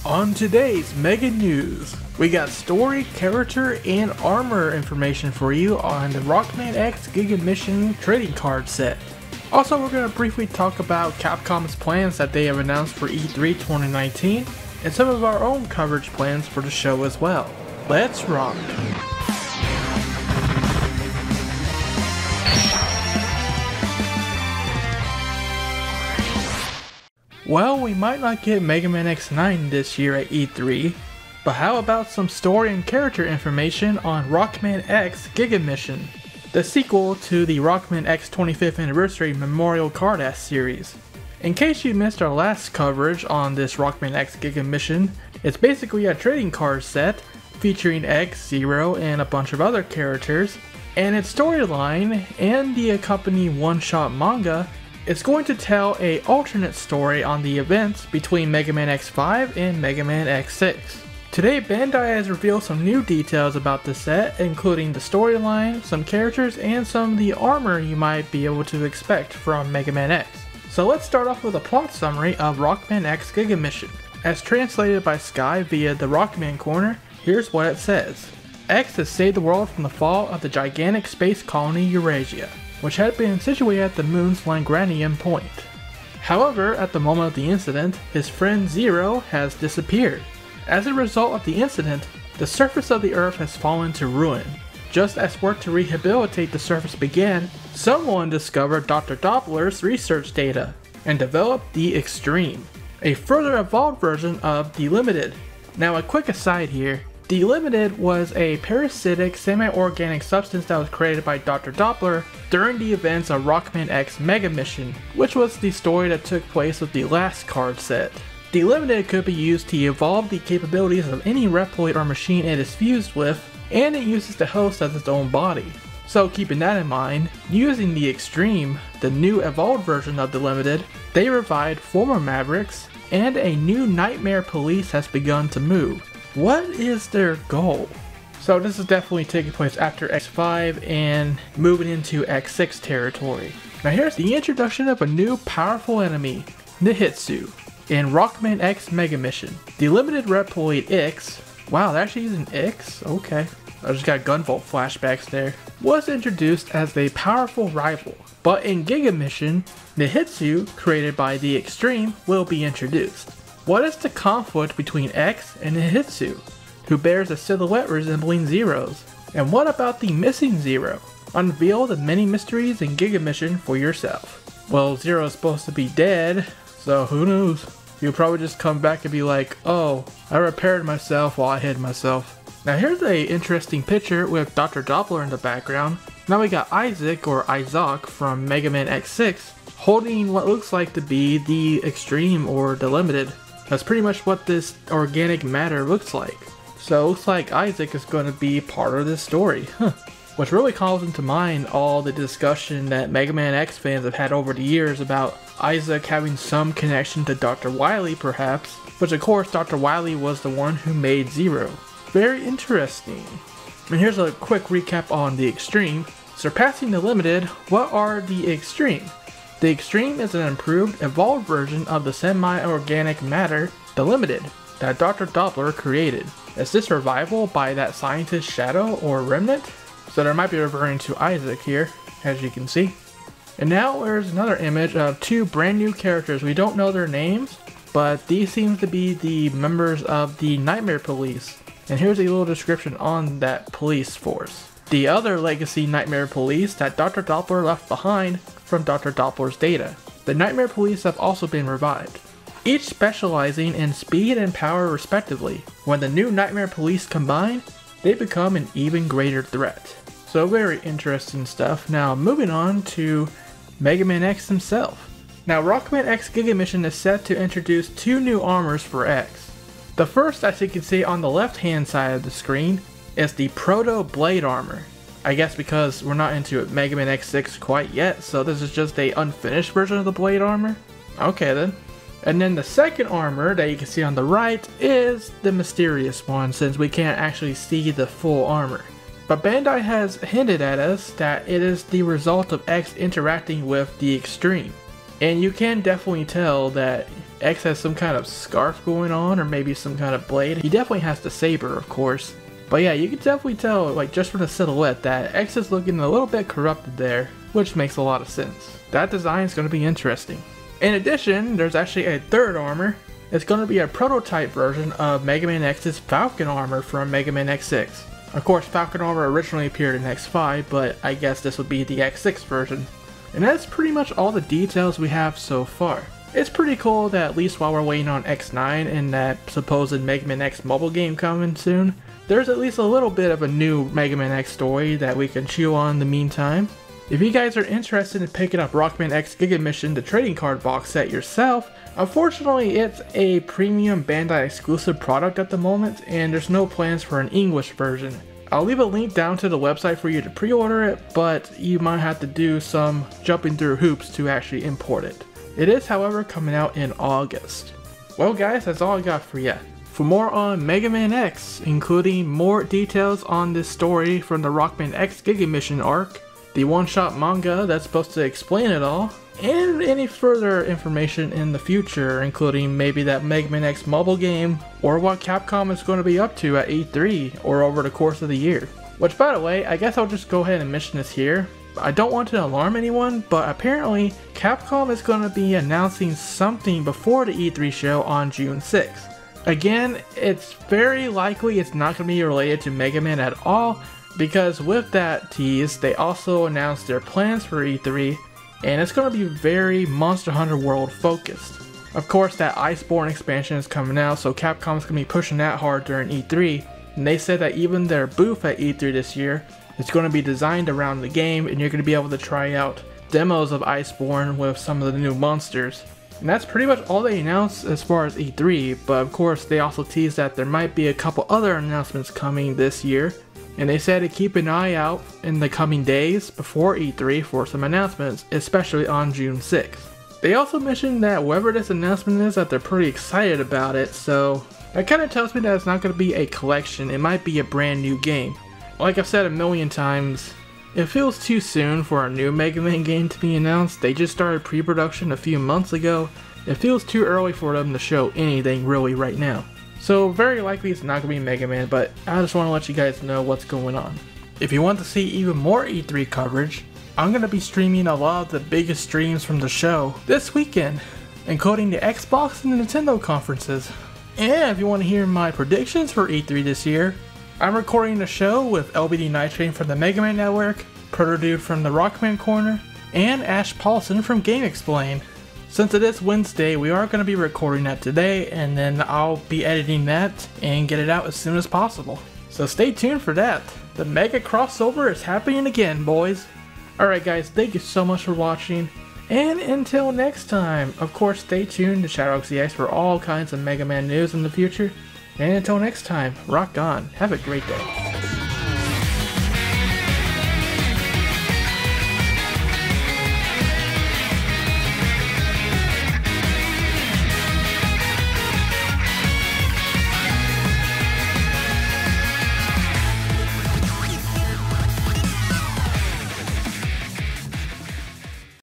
On today's Mega News, we got story, character, and armor information for you on the Rockman X Giga Mission trading card set. Also, we're going to briefly talk about Capcom's plans that they have announced for E3 2019, and some of our own coverage plans for the show as well. Let's rock! Well, we might not get Mega Man X9 this year at E3, but how about some story and character information on Rockman X Giga Mission, the sequel to the Rockman X 25th Anniversary Memorial Carddass series. In case you missed our last coverage on this Rockman X Giga Mission, it's basically a trading card set featuring X, Zero, and a bunch of other characters, and its storyline and the accompanying one-shot manga is going to tell an alternate story on the events between Mega Man X5 and Mega Man X6. Today, Bandai has revealed some new details about the set, including the storyline, some characters, and some of the armor you might be able to expect from Mega Man X. So let's start off with a plot summary of Rockman X Giga Mission. As translated by Sky via the Rockman Corner, here's what it says. X has saved the world from the fall of the gigantic space colony Eurasia, which had been situated at the moon's Langranium point. However, at the moment of the incident, his friend Zero has disappeared. As a result of the incident, the surface of the Earth has fallen to ruin. Just as work to rehabilitate the surface began, someone discovered Dr. Doppler's research data and developed the Extreme, a further evolved version of the Limited. Now a quick aside here, the Limited was a parasitic semi-organic substance that was created by Dr. Doppler during the events of Rockman X Mega Mission, which was the story that took place with the last card set. The Limited could be used to evolve the capabilities of any Reploid or machine it is fused with, and it uses the host as its own body. So keeping that in mind, using the Extreme, the new evolved version of the Limited, they revived former Mavericks, and a new Nightmare Police has begun to move. What is their goal? So this is definitely taking place after X5 and moving into X6 territory. Now here's the introduction of a new powerful enemy, Nihitsu, in Rockman X Mega Mission. The limited Reploid X, wow, they're actually using X? Okay. I just got Gunvolt flashbacks there. Was introduced as a powerful rival, but in Giga Mission, Nihitsu, created by the Extreme, will be introduced. What is the conflict between X and Nihitsu, who bears a silhouette resembling Zero's? And what about the missing Zero? Unveil the many mysteries in Giga Mission for yourself. Well, Zero is supposed to be dead, so who knows? He'll probably just come back and be like, oh, I repaired myself while I hid myself. Now here's a interesting picture with Dr. Doppler in the background. Now we got Isaac or Isaac from Mega Man X6 holding what looks like to be the Extreme or the Limited. That's pretty much what this organic matter looks like. So it looks like Isaac is going to be part of this story. Which really calls into mind all the discussion that Mega Man X fans have had over the years about Isaac having some connection to Dr. Wily perhaps, which of course Dr. Wily was the one who made Zero. Very interesting. And here's a quick recap on the Extreme. Surpassing the Limited, what are the Extreme? The Extreme is an improved, evolved version of the semi-organic matter, the Limited, that Dr. Doppler created. Is this revival by that scientist Shadow or Remnant? So they might be referring to Isaac here, as you can see. And now there's another image of two brand new characters. We don't know their names, but these seem to be the members of the Nightmare Police. And here's a little description on that police force. The other legacy Nightmare Police that Dr. Doppler left behind from Dr. Doppler's data. The Nightmare Police have also been revived, each specializing in speed and power respectively. When the new Nightmare Police combine, they become an even greater threat. So very interesting stuff. Now moving on to Mega Man X himself. Now Rockman X Giga Mission is set to introduce two new armors for X. The first, as you can see on the left hand side of the screen, is the Proto Blade Armor. I guess because we're not into Mega Man X6 quite yet, so this is just a unfinished version of the Blade Armor? Okay then. And then the second armor that you can see on the right is the mysterious one, since we can't actually see the full armor. But Bandai has hinted at us that it is the result of X interacting with the Extreme. And you can definitely tell that X has some kind of scarf going on, or maybe some kind of blade. He definitely has the saber, of course. But yeah, you can definitely tell, like just from the silhouette, that X is looking a little bit corrupted there, which makes a lot of sense. That design is going to be interesting. In addition, there's actually a third armor. It's going to be a prototype version of Mega Man X's Falcon armor from Mega Man X6. Of course, Falcon armor originally appeared in X5, but I guess this would be the X6 version. And that's pretty much all the details we have so far. It's pretty cool that at least while we're waiting on X9 and that supposed Mega Man X mobile game coming soon, there's at least a little bit of a new Mega Man X story that we can chew on in the meantime. If you guys are interested in picking up Rockman X Giga Mission, the trading card box set yourself, unfortunately it's a premium Bandai exclusive product at the moment and there's no plans for an English version. I'll leave a link down to the website for you to pre-order it, but you might have to do some jumping through hoops to actually import it. It is, however, coming out in August. Well guys, that's all I got for you. For more on Mega Man X, including more details on this story from the Rockman X Giga Mission arc, the one-shot manga that's supposed to explain it all, and any further information in the future, including maybe that Mega Man X mobile game, or what Capcom is going to be up to at E3 or over the course of the year. Which, by the way, I guess I'll just go ahead and mention this here. I don't want to alarm anyone, but apparently Capcom is going to be announcing something before the E3 show on June 6th. Again, it's very likely it's not going to be related to Mega Man at all, because with that tease, they also announced their plans for E3, and it's going to be very Monster Hunter World focused. Of course, that Iceborne expansion is coming out, so Capcom's going to be pushing that hard during E3, and they said that even their booth at E3 this year is going to be designed around the game, and you're going to be able to try out demos of Iceborne with some of the new monsters. And that's pretty much all they announced as far as E3, but of course they also teased that there might be a couple other announcements coming this year, and they said to keep an eye out in the coming days before E3 for some announcements, especially on June 6th. They also mentioned that whatever this announcement is, that they're pretty excited about it, so that kind of tells me that it's not going to be a collection, it might be a brand new game. Like I've said a million times, it feels too soon for a new Mega Man game to be announced. They just started pre-production a few months ago. It feels too early for them to show anything really right now. So very likely it's not going to be Mega Man, but I just want to let you guys know what's going on. If you want to see even more E3 coverage, I'm going to be streaming a lot of the biggest streams from the show this weekend, including the Xbox and the Nintendo conferences. And if you want to hear my predictions for E3 this year, I'm recording the show with LBD Nitrain from the Mega Man Network, Protodude from the Rockman Corner, and Ash Paulson from Game Explain. Since it is Wednesday, we are going to be recording that today, and then I'll be editing that and get it out as soon as possible. So stay tuned for that. The mega crossover is happening again, boys. Alright guys, thank you so much for watching, and until next time, of course stay tuned to ShadowRockZX for all kinds of Mega Man news in the future. And until next time, rock on. Have a great day.